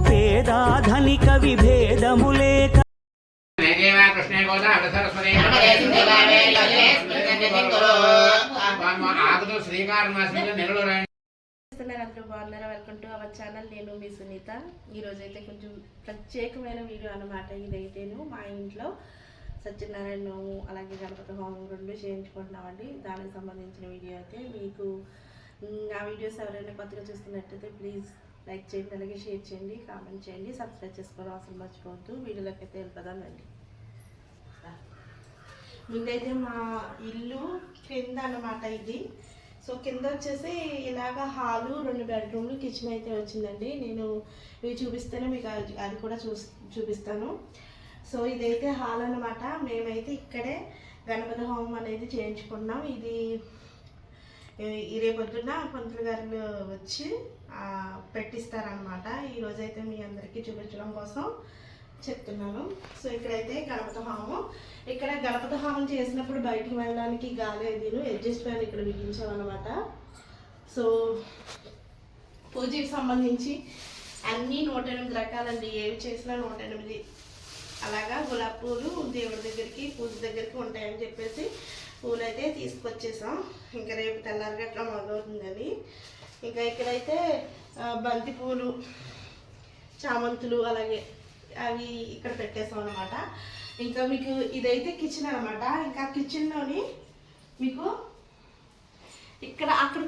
పేదాధనిక విభేదములేక అందరూ బాగున్నారా? Welcome to our channel. నేను మీ సునీత. ఈరోజైతే కొంచెం ప్రత్యేకమైన వీడియో అన్నమాట. ఇదైతేను మా ఇంట్లో సత్యనారాయణ నోము అలాగే గణపతి హోమం రెండు చేయించుకుంటున్నామండి. దానికి సంబంధించిన వీడియో అయితే మీకు ఆ వీడియోస్ ఎవరైనా కొత్తగా చూస్తున్నట్టయితే ప్లీజ్ లైక్ చేయండి, అలాగే షేర్ చేయండి, కామెంట్ చేయండి, సబ్స్క్రైబ్ చేసుకోవడం అసలు మర్చిపోవద్దు. వీడియోలోకి అయితే వెళ్ళిపోదామండి. ముందైతే మా ఇల్లు కింద అన్నమాట ఇది. సో కింద వచ్చేసి ఇలాగ హాలు, 2 బెడ్రూమ్లు, కిచెన్ అయితే వచ్చిందండి. నేను ఇవి చూపిస్తేనే మీకు అది కూడా చూపిస్తాను. సో ఇదైతే హాల్ అన్నమాట. మేమైతే ఇక్కడే గణపతి హోమం అనేది చేయించుకున్నాం. ఇది రేపొద్దున పంతులు గారు వచ్చి పెట్టిస్తారనమాట. ఈరోజైతే మీ అందరికీ చూపించడం కోసం చెప్తున్నాను. సో ఇక్కడైతే గణపతి హోమం. ఇక్కడ గణపతి హోమం చేసినప్పుడు బయటికి వెళ్ళడానికి గాలి అదిను అడ్జస్ట్ ఫ్యాన్ ఇక్కడ బిగించామన్నమాట. సో పూజకి సంబంధించి అన్నీ 108 రకాలండి. ఏవి చేసినా 108 అలాగా గులాబీ పూలు దేవుడి దగ్గరికి పూజ దగ్గరికి ఉంటాయని చెప్పేసి పూలు అయితే తీసుకొచ్చేసాం. ఇంకా రేపు తెల్లారిగా అట్లా మొదలవుతుందని. ఇంకా ఇక్కడైతే బంతి పూలు, చామంతులు అలాగే అవి ఇక్కడ పెట్టేసాం అనమాట. ఇంకా మీకు ఇదైతే కిచెన్ అనమాట. ఇంకా కిచెన్లోని మీకు ఇక్కడ అక్కడ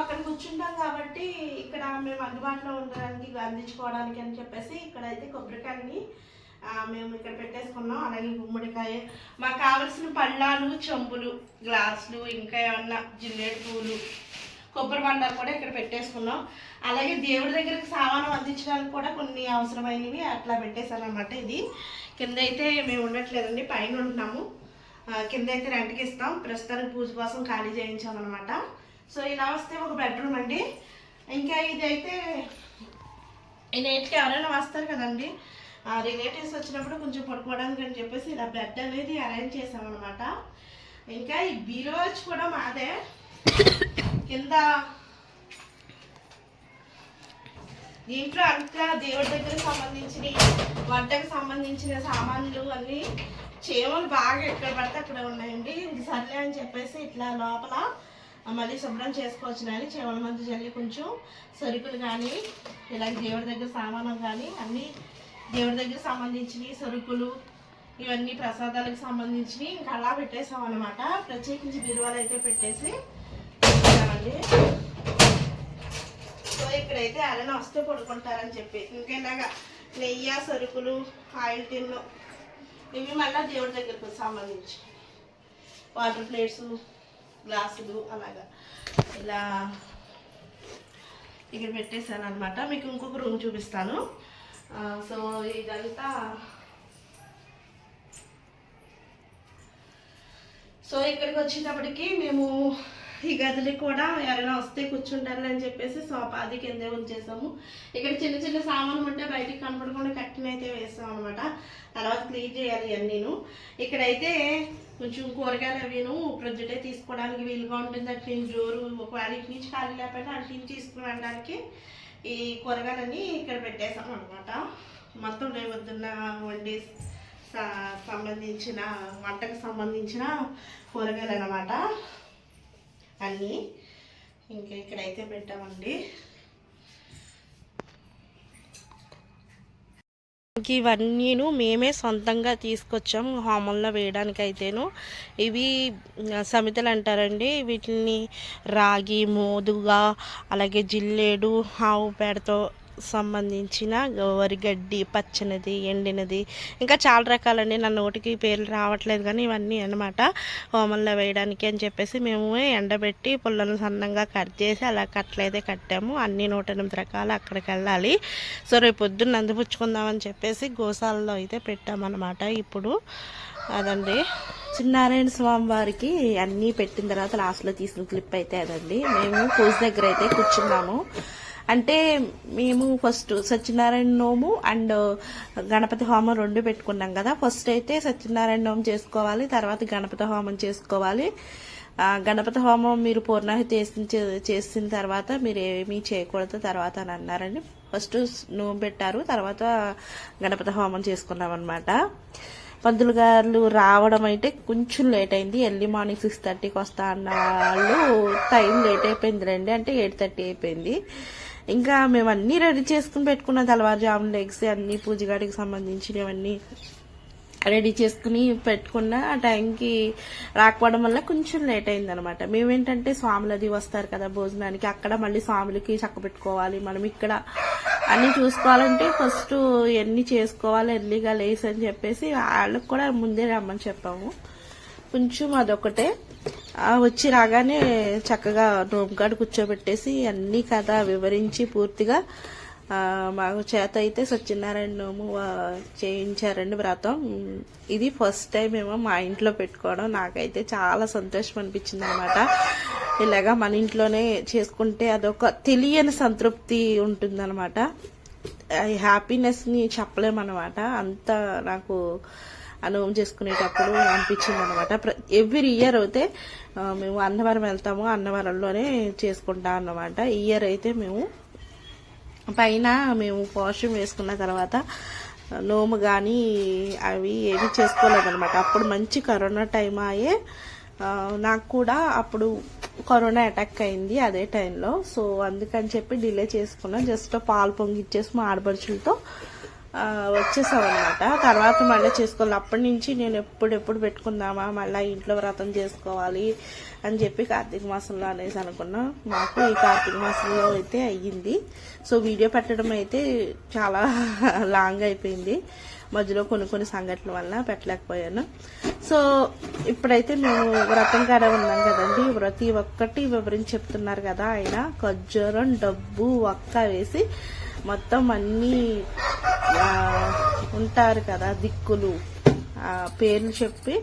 అక్కడ కూర్చుంటాం కాబట్టి ఇక్కడ మేము అందుబాటులో ఉండడానికి అందించుకోవడానికి అని చెప్పేసి ఇక్కడైతే కొబ్బరికాయని మేము ఇక్కడ పెట్టేసుకున్నాం. అలాగే గుమ్మడికాయ, మాకు కావలసిన పళ్ళాలు, చెంబులు, గ్లాసులు, ఇంకా ఏమన్నా జిల్లేడు పూలు, కొబ్బరి బండాలు కూడా ఇక్కడ పెట్టేసుకున్నాం. అలాగే దేవుడి దగ్గరికి సామాను అందించడానికి కూడా కొన్ని అవసరమైనవి అట్లా పెట్టేశాను అనమాట. ఇది కింద అయితే మేము ఉండట్లేదండి, పైన ఉంటున్నాము. కింద అయితే రెంట్కి ఇస్తాం. ప్రస్తుతానికి పూజ కోసం ఖాళీ చేయించామన్నమాట. సో ఇలా వస్తే ఒక బెడ్రూమ్ అండి. ఇంకా ఇదైతే నైట్కి ఎవరైనా వస్తారు కదండి, రిలేటివ్స్ వచ్చినప్పుడు కొంచెం పడుకోవడానికి అని చెప్పేసి ఇలా బెడ్ అనేది అరేంజ్ చేసామన్నమాట. ఇంకా ఈ బీరో వచ్చి కూడా మాదే. కింద దీంట్లో అంతా దేవుడి దగ్గరకు సంబంధించిన, వంటకు సంబంధించిన సామాన్లు అన్నీ చీమలు బాగా ఎక్కడ పడితే అక్కడ ఉన్నాయండి. ఇది సర్లే అని చెప్పేసి ఇట్లా లోపల మళ్ళీ శుభ్రం చేసుకోవచ్చు అని చీమల మధ్య జల్లి కొంచెం సరుకులు కానీ ఇలాగ దేవుడి దగ్గర సామానం కానీ అన్నీ దేవుడి దగ్గర సంబంధించినవి సరుకులు ఇవన్నీ ప్రసాదాలకు సంబంధించినవి ఇంకా అలా పెట్టేసాం అనమాట. ప్రత్యేకించి బీరువాలు అయితే పెట్టేసి పెట్టామండి. సో ఇక్కడైతే ఎవరైనా వస్తే పడుకుంటారని చెప్పి ఇంకా ఇలాగా నెయ్యి, సరుకులు, ఆయిల్ టిన్ను ఇవి మళ్ళీ దేవుడి దగ్గరకు సంబంధించి వాటర్ ప్లేట్స్, గ్లాసులు అలాగా ఇలా ఇక్కడ పెట్టేసాను అనమాట. మీకు ఇంకొక రూమ్ చూపిస్తాను. సో ఇదంతా ఇక్కడికి వచ్చేటప్పటికి మేము ఈ గదికి కూడా ఎవరైనా వస్తే కూర్చుంటారు అని చెప్పేసి సోఫా అది కిందే ఉంచేసాము. ఇక్కడ చిన్న చిన్న సామాను ఉంటే బయటికి కనపడకుండా కట్టిన అయితే వేస్తాం అనమాట. తర్వాత క్లీన్ చేయాలి అన్నీను. ఇక్కడైతే కొంచెం కూరగాయలు అవిను ప్రొద్దుటే తీసుకోవడానికి వీలుగా ఉంటుంది. అటు నుంచి జోరు ఒకవేళ ఇటు నుంచి ఖాళీ లేకపోయినా అటు నుంచి తీసుకుని వెళ్ళడానికి ఈ కూరగాయలన్నీ ఇక్కడ పెట్టేసాం అనమాట. మొత్తం రేపొద్దున్న వండి సంబంధించిన వంటకు సంబంధించిన కూరగాయలు అన్నమాట అన్నీ ఇంకా ఇక్కడైతే పెట్టామండి. ఇవన్నీను మేమే సొంతంగా తీసుకొచ్చాం హోమంలో వేయడానికి అయితేను. ఇవి సమితలు అంటారండి. వీటిని రాగి, మోదుగా, అలాగే జిల్లేడు, ఆవు పేడతో సంబంధించిన వరిగడ్డి, పచ్చనిది, ఎండినది, ఇంకా చాలా రకాలండి. నా నోటికి పేర్లు రావట్లేదు కానీ ఇవన్నీ అన్నమాట హోమంలో వేయడానికి అని చెప్పేసి మేము ఎండబెట్టి పుల్లను సన్నంగా కట్ చేసి అలా కట్లయితే కట్టాము. అన్ని 108 రకాలు అక్కడికి వెళ్ళాలి. సో రేపు పొద్దున్న అందిపుచ్చుకుందామని చెప్పేసి గోశాలలో అయితే పెట్టామన్నమాట. ఇప్పుడు అదండి సత్యనారాయణ స్వామి వారికి అన్నీ పెట్టిన తర్వాత లాస్ట్లో తీసిన క్లిప్ అయితే అదండి. మేము పూజ దగ్గర అయితే కూర్చున్నాము. అంటే మేము ఫస్ట్ సత్యనారాయణ నోము అండ్ గణపతి హోమం 2 పెట్టుకున్నాం కదా. ఫస్ట్ అయితే సత్యనారాయణ నోము చేసుకోవాలి, తర్వాత గణపతి హోమం చేసుకోవాలి. గణపతి హోమం మీరు పూర్ణాహుతి చేసిన తర్వాత మీరు ఏమీ చేయకూడదు తర్వాత అని అన్నారండి. ఫస్ట్ నోము పెట్టారు, తర్వాత గణపతి హోమం చేసుకున్నాం అనమాట. పంతులు గారు రావడం అయితే కొంచెం లేట్ అయింది. ఎర్లీ మార్నింగ్ 6:30కి వస్తా అన్న వాళ్ళు టైం లేట్ అయిపోయింది రండి అంటే 8:30 అయిపోయింది. ఇంకా మేము అన్నీ రెడీ చేసుకుని పెట్టుకున్న తెల్లవారుజామున లెగ్స్ అన్నీ పూజగాడికి సంబంధించినవన్నీ రెడీ చేసుకుని పెట్టుకున్న ఆ టైంకి రాకపోవడం వల్ల కొంచెం లేట్ అయిందనమాట. మేమేంటంటే స్వాములు అది వస్తారు కదా భోజనానికి, అక్కడ మళ్ళీ స్వాములకి చక్క పెట్టుకోవాలి, మనం ఇక్కడ అన్నీ చూసుకోవాలంటే ఫస్ట్ ఎన్ని చేసుకోవాలి ఎర్లీగా లేసి అని చెప్పేసి వాళ్ళకి కూడా ముందే రమ్మని చెప్పాము. కొంచెం అదొకటే వచ్చి రాగానే చక్కగా నోముకాడు కూర్చోబెట్టేసి అన్నీ కథ వివరించి పూర్తిగా మాకు చేత అయితే సత్యనారాయణ నోము చేయించారండి వ్రతం. ఇది ఫస్ట్ టైం ఏమో మా ఇంట్లో పెట్టుకోవడం. నాకైతే చాలా సంతోషం అనిపించింది అనమాట. ఇలాగా మన ఇంట్లోనే చేసుకుంటే అదొక తెలియని సంతృప్తి ఉంటుందన్నమాట. ఈ హ్యాపీనెస్ని చెప్పలేమన్నమాట. అంత నాకు నోము చేసుకునేటప్పుడు అనిపించింది అనమాట. ఎవ్రీ ఇయర్ అయితే మేము అన్నవరం వెళ్తాము, అన్నవరంలోనే చేసుకుంటాం అన్నమాట. ఈ ఇయర్ అయితే మేము పైన మేము పోషం వేసుకున్న తర్వాత నోము కానీ అవి ఏమి చేసుకోలేదన్నమాట. అప్పుడు మంచి కరోనా టైం అయ్యే నాకు కూడా అప్పుడు కరోనా అటాక్ అయింది అదే టైంలో. సో అందుకని చెప్పి డిలే చేసుకున్నాం. జస్ట్ పాలు పొంగిచ్చేసి మా ఆడపడుచులతో వచ్చేసాం అనమాట. తర్వాత మళ్ళీ చేసుకోవాలి. అప్పటి నుంచి నేను ఎప్పుడు పెట్టుకుందామా మళ్ళీ ఇంట్లో వ్రతం చేసుకోవాలి అని చెప్పి కార్తీక మాసంలో అనేసి అనుకున్నా. మాకు ఈ కార్తీక మాసంలో అయితే అయ్యింది. సో వీడియో పెట్టడం అయితే చాలా లాంగ్ అయిపోయింది, మధ్యలో కొన్ని సంఘటనల వల్ల పెట్టలేకపోయాను. సో ఇప్పుడైతే మేము వ్రతం కాడ ఉన్నాం కదండి. ప్రతి ఒక్కటి వివరించి చెప్తున్నారు కదా ఆయన. ఖర్జూరం, డబ్బు, ఒక్క వేసి మొత్తం అన్నీ ఉంటారు కదా దిక్కులు, పేర్లు చెప్పి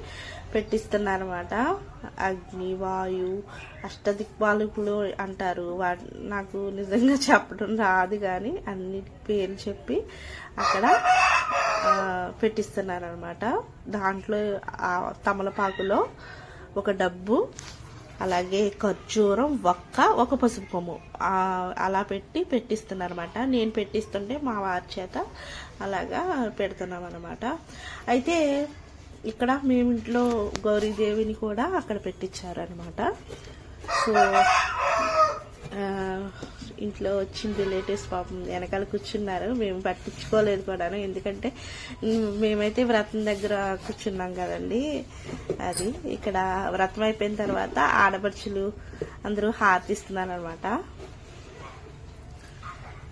పెట్టిస్తున్నారన్నమాట. అగ్ని, వాయు, అష్టదిక్పాలకులు అంటారు. నాకు నిజంగా చెప్పడం రాదు కానీ అన్ని పేర్లు చెప్పి అక్కడ పెట్టిస్తున్నారనమాట. దాంట్లో తమలపాకులో ఒక డబ్బు, అలాగే ఖర్జూరం, ఒక పసుపు కొమ్ము అలా పెట్టిస్తున్నారన్నమాట. నేను పెట్టిస్తుంటే మా వారి చేత అలాగా పెడుతున్నాం అనమాట. అయితే ఇక్కడ మేము ఇంట్లో గౌరీదేవిని కూడా అక్కడ పెట్టించారనమాట. సో ఇంట్లో వచ్చిన రిలేటివ్స్ పాపం వెనకాల కూర్చున్నారు. మేము పట్టించుకోలేదు కూడాను, ఎందుకంటే మేమైతే వ్రతం దగ్గర కూర్చున్నాం కదండి. అది ఇక్కడ వ్రతం అయిపోయిన తర్వాత ఆడపడుచులు అందరూ హారతిస్తున్నారు అనమాట.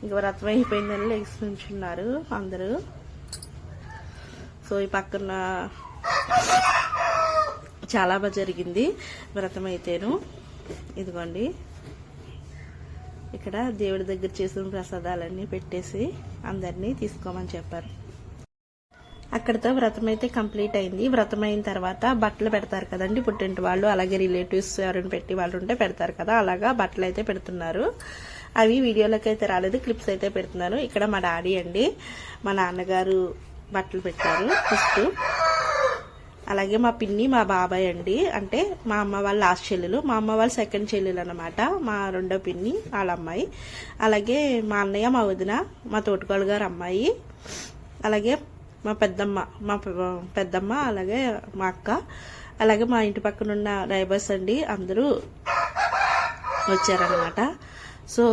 ఇంకా వ్రతం అయిపోయిందని లెగ్స్ నుంచున్నారు అందరూ. సో ఈ పక్కన చాలా బాగా జరిగింది వ్రతం అయితేను. ఇదిగోండి ఇక్కడ దేవుడి దగ్గర చేసిన ప్రసాదాలన్నీ పెట్టేసి అందరినీ తీసుకోమని చెప్పారు. అక్కడితో వ్రతం అయితే కంప్లీట్ అయింది. వ్రతం అయిన తర్వాత బట్టలు పెడతారు కదండి పుట్టింటి వాళ్ళు, అలాగే రిలేటివ్స్ ఎవరైనా పెట్టి వాళ్ళు ఉంటే పెడతారు కదా, అలాగా బట్టలు అయితే పెడుతున్నారు. అవి వీడియోలోకి అయితే రాలేదు, క్లిప్స్ అయితే పెడుతున్నారు. ఇక్కడ మా డాడీ అండి, మా నాన్నగారు బట్టలు పెట్టారు ఫస్ట్. అలాగే మా పిన్ని, మా బాబాయ్ అండి, అంటే మా అమ్మ వాళ్ళ లాస్ట్ చెల్లెలు, మా అమ్మ వాళ్ళ సెకండ్ చెల్లెలు అనమాట. మా రెండో పిన్ని వాళ్ళ అమ్మాయి, అలాగే మా అన్నయ్య, మా వదిన, మా తోటకోళ్ళ గారు అమ్మాయి, అలాగే మా పెద్దమ్మ, అలాగే మా అక్క, అలాగే మా ఇంటి పక్కన ఉన్న నైబర్స్ అండి, అందరూ వచ్చారనమాట. సో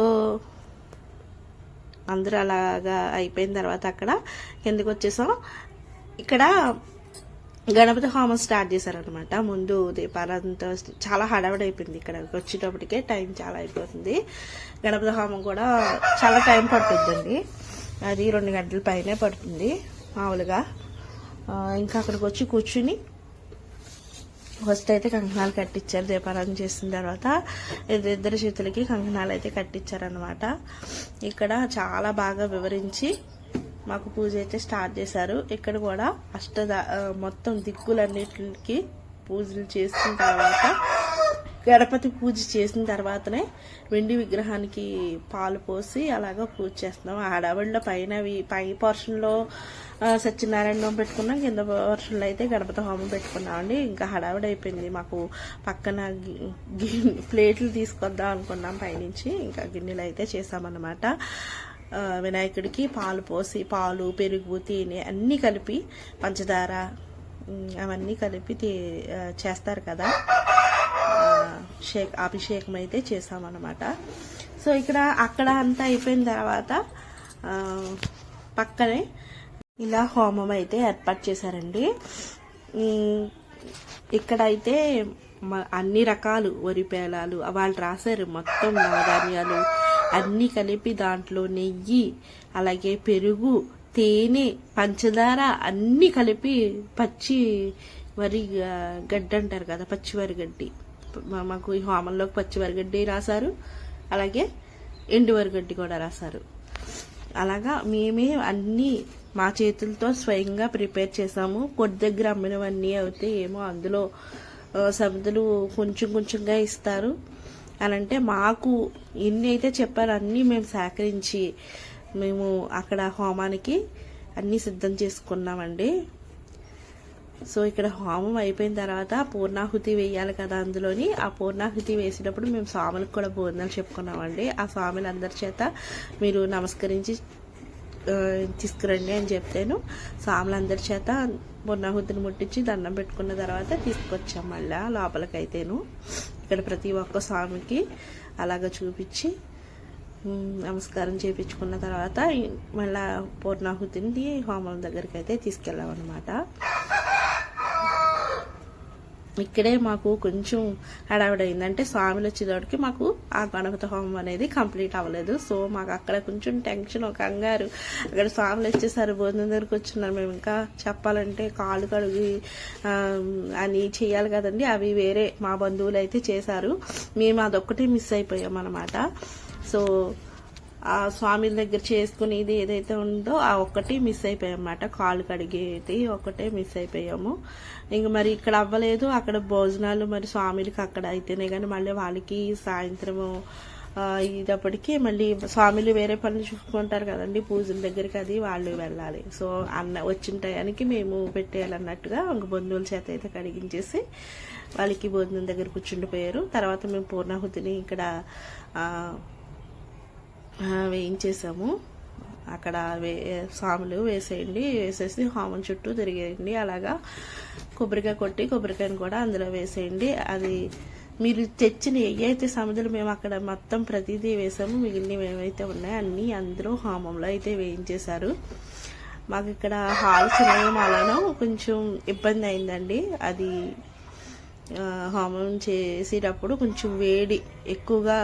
అందరూ అలాగా అయిపోయిన తర్వాత అక్కడ కిందకి వచ్చేసాం. ఇక్కడ గణపతి హోమం స్టార్ట్ చేశారనమాట. ముందు దీపాలంతా చాలా హడావిడి అయిపోయింది. ఇక్కడ వచ్చేటప్పటికే టైం చాలా అయిపోతుంది. గణపతి హోమం కూడా చాలా టైం పడుతుందండి, అది 2 గంటల పైనే పడుతుంది మామూలుగా. ఇంకా అక్కడికి వచ్చి కూర్చుని ఫస్ట్ అయితే కంకణాలు కట్టించారు. దీపారాధన చేసిన తర్వాత ఇద్దరి చేతులకి కంకణాలు అయితే కట్టించారనమాట. ఇక్కడ చాలా బాగా వివరించి మాకు పూజ అయితే స్టార్ట్ చేశారు. ఇక్కడ కూడా మొత్తం దిక్కులన్నిటికి పూజలు చేసిన తర్వాత గణపతి పూజ చేసిన తర్వాతనే వెండి విగ్రహానికి పాలు పోసి అలాగా పూజ చేస్తున్నాం. ఆ హడావిడిలో పై పోర్షన్లో సత్యనారాయణ హోమం పెట్టుకున్నాం, కింద పోర్షన్లో అయితే గణపతి హోమం పెట్టుకున్నామండి. ఇంకా హడావిడి అయిపోయింది మాకు. పక్కన ప్లేట్లు తీసుకొద్దాం అనుకున్నాం పైనుంచి, ఇంకా గిన్నెలు అయితే చేసామన్నమాట. వినాయకుడికి పాలు పోసి, పాలు, పెరుగు, తేనె అన్నీ కలిపి, పంచదార అవన్నీ కలిపి చేస్తారు కదా, అభిషేకం అయితే చేసామన్నమాట. సో అక్కడ అంతా అయిపోయిన తర్వాత పక్కనే ఇలా హోమం అయితే ఏర్పాటు చేశారండి. ఇక్కడ అయితే అన్ని రకాలు వరి పేలాలు వాళ్ళు రాశారు, మొత్తం నవధాన్యాలు అన్నీ కలిపి, దాంట్లో నెయ్యి, అలాగే పెరుగు, తేనె, పంచదార అన్నీ కలిపి పచ్చి వరి గడ్డి అంటారు కదా, పచ్చి వరి గడ్డి, మాకు ఈ హోమంలోకి పచ్చి వరిగడ్డి రాశారు, అలాగే ఎండు వరిగడ్డి కూడా రాశారు. అలాగా మేమే అన్నీ మా చేతులతో స్వయంగా ప్రిపేర్ చేసాము. కొద్ది దగ్గర అమ్మినవన్నీ అయితే ఏమో అందులో సమితులు కొంచెం కొంచెంగా ఇస్తారు అని అంటే, మాకు ఎన్ని అయితే చెప్పారో అన్నీ మేము సేకరించి మేము అక్కడ హోమానికి అన్నీ సిద్ధం చేసుకున్నామండి. సో ఇక్కడ హోమం అయిపోయిన తర్వాత పూర్ణాహుతి వేయాలి కదా అందులోని. ఆ పూర్ణాహుతి వేసినప్పుడు మేము స్వాములకు కూడా భోజనాలు చెప్పుకున్నామండి. ఆ స్వాములందరి చేత మీరు నమస్కరించి తీసుకురండి అని చెప్తాను. స్వాములందరి చేత పూర్ణాహుతిని ముట్టించి దండం పెట్టుకున్న తర్వాత తీసుకొచ్చాం మళ్ళీ లోపలికైతేను. ఇక్కడ ప్రతి ఒక్క స్వామికి అలాగ చూపించి నమస్కారం చేయించుకున్న తర్వాత మళ్ళీ పూర్ణాహుతిని హోమం దగ్గరికి అయితే తీసుకెళ్ళామన్నమాట. ఇక్కడే మాకు కొంచెం హడావిడైందంటే, స్వామిలు వచ్చేటప్పటికి మాకు ఆ గణపతి హోమం అనేది కంప్లీట్ అవ్వలేదు. సో మాకు అక్కడ కొంచెం టెన్షన్, ఒక కంగారు. అక్కడ స్వామిలు వచ్చేసారు, భోజనం దగ్గరికి వచ్చున్నారు. మేము ఇంకా చెప్పాలంటే కాళ్ళు కడిగి అని చేయాలి కదండి, అవి వేరే మా బంధువులు అయితే చేశారు. మేము అదొక్కటే మిస్ అయిపోయాం అన్నమాట. సో ఆ స్వామి దగ్గర చేసుకునేది ఏదైతే ఉందో ఆ ఒక్కటి మిస్ అయిపోయాం అన్నమాట. కాళ్ళు కడిగేది ఒక్కటే మిస్ అయిపోయాము. ఇంక మరి ఇక్కడ అవ్వలేదు. అక్కడ భోజనాలు మరి స్వామికి అక్కడ అయితేనే కానీ మళ్ళీ వాళ్ళకి సాయంత్రము ఇదప్పటికి మళ్ళీ స్వామిలు వేరే పనులు చూసుకుంటారు కదండి, పూజల దగ్గరికి అది వాళ్ళు వెళ్ళాలి. సో వచ్చిన టయానికి మేము పెట్టేయాలన్నట్టుగా ఇంక బంధువుల చేత అయితే కడిగించేసి వాళ్ళకి భోజనం దగ్గర కూర్చుండిపోయారు. తర్వాత మేము పూర్ణాహుతిని ఇక్కడ వేయించేసాము. అక్కడ స్వాములు వేసేసి హోమం చుట్టూ తిరిగేయండి. అలాగా కొబ్బరికాయ కొట్టి కొబ్బరికాయను కూడా అందులో వేసేయండి. అది మీరు తెచ్చిన ఏవైతే సమిధులు మేము అక్కడ మొత్తం ప్రతిదీ వేసాము, మిగిలినవి ఏవైతే ఉన్నాయో అన్నీ అందరూ హోమంలో అయితే వేయించేశారు. మాకు ఇక్కడ హాల్ చిన్నమాలను కొంచెం ఇబ్బంది అయిందండి. అది హోమం చేసేటప్పుడు కొంచెం వేడి ఎక్కువగా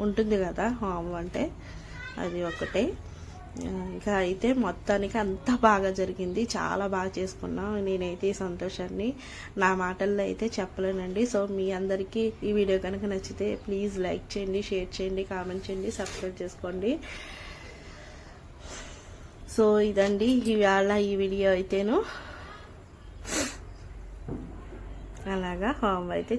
ఉంటుంది కదా హోమం అంటే, అది ఒకటే. ఇంకా అయితే మొత్తానికి అంతా బాగా జరిగింది, చాలా బాగా చేసుకున్నాం. నేనైతే ఈ సంతోషాన్ని నా మాటల్లో అయితే చెప్పలేనండి. సో మీ అందరికీ ఈ వీడియో కనుక నచ్చితే ప్లీజ్ లైక్ చేయండి, షేర్ చేయండి, కామెంట్ చేయండి, సబ్స్క్రైబ్ చేసుకోండి. సో ఇదండి ఇవాళ ఈ వీడియో అయితేను. అలాగా హోమం అయితే